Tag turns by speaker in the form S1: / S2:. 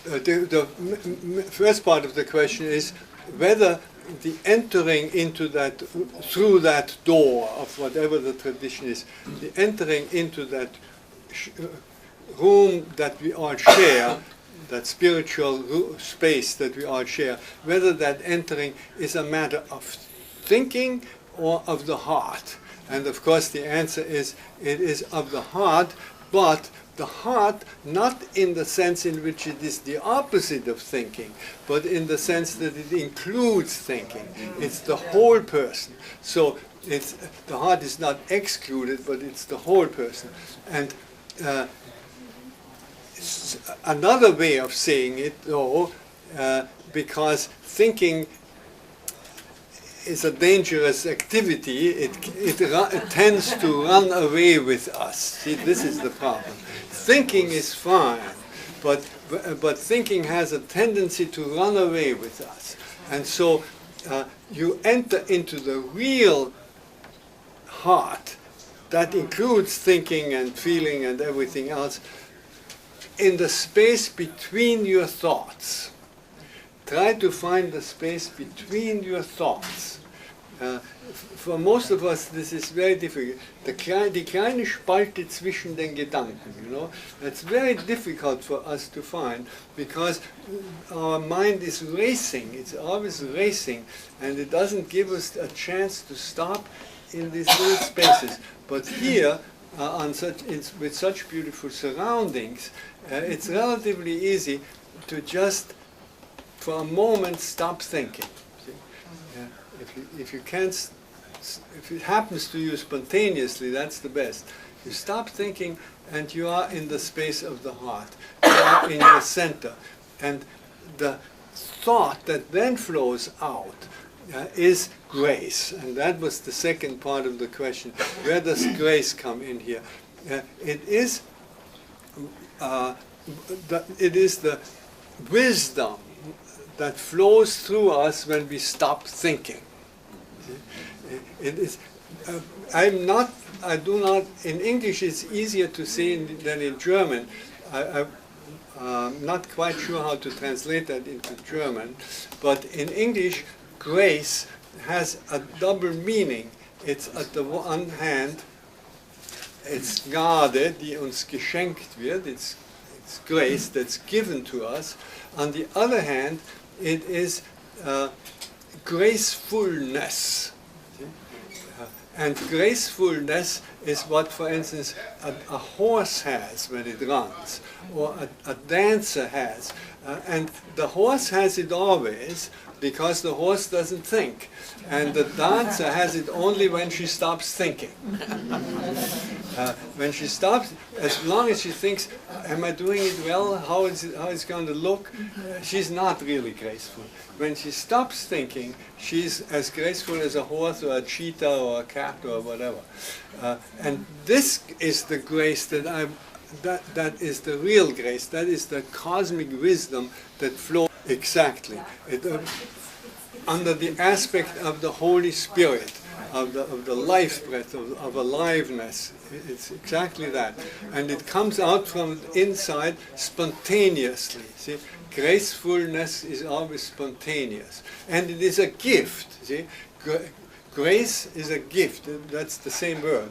S1: The first part of the question is whether the entering into that, through that door of whatever the tradition is, the entering into that room that we all share, that spiritual space that we all share, whether that entering is a matter of thinking or of the heart. And of course the answer is it is of the heart, but the heart not in the sense in which it is the opposite of thinking, but in the sense that it includes thinking. It's the whole person. So the heart is not excluded, but it's the whole person. And another way of saying it, though, because thinking is a dangerous activity, it tends to run away with us. See, this is the problem. Thinking is fine, but thinking has a tendency to run away with us. And so you enter into the real heart, that includes thinking and feeling and everything else, in the space between your thoughts. Try to find the space between your thoughts. For most of us, this is very difficult. Die kleine Spalte zwischen den Gedanken, you know, that's very difficult for us to find because our mind is racing. It's always racing, and it doesn't give us a chance to stop in these little spaces. But here, with such beautiful surroundings, it's relatively easy to just, for a moment, stop thinking. If you can't, if it happens to you spontaneously, that's the best. You stop thinking, and you are in the space of the heart. You are in your center, and the thought that then flows out is grace, and that was the second part of the question. Where does grace come in here? It is the wisdom that flows through us when we stop thinking. It is. I do not. In English, it's easier to say than in German. I'm not quite sure how to translate that into German, but in English, grace has a double meaning. It's at the one hand, it's Gnade, die uns geschenkt wird. It's grace that's given to us. On the other hand, it is gracefulness. And gracefulness is what, for instance, a horse has when it runs, or a dancer has. And the horse has it always, because the horse doesn't think. And the dancer has it only when she stops thinking. When she stops, as long as she thinks, am I doing it well? How is it going to look? She's not really graceful. When she stops thinking, she's as graceful as a horse or a cheetah or a cat or whatever. And this is the grace that is the real grace. That is the cosmic wisdom that flows. Exactly. Under the aspect of the Holy Spirit, of the life breath, of aliveness. It's exactly that. And it comes out from inside spontaneously. See? Gracefulness is always spontaneous. And it is a gift. See? Grace is a gift. That's the same word.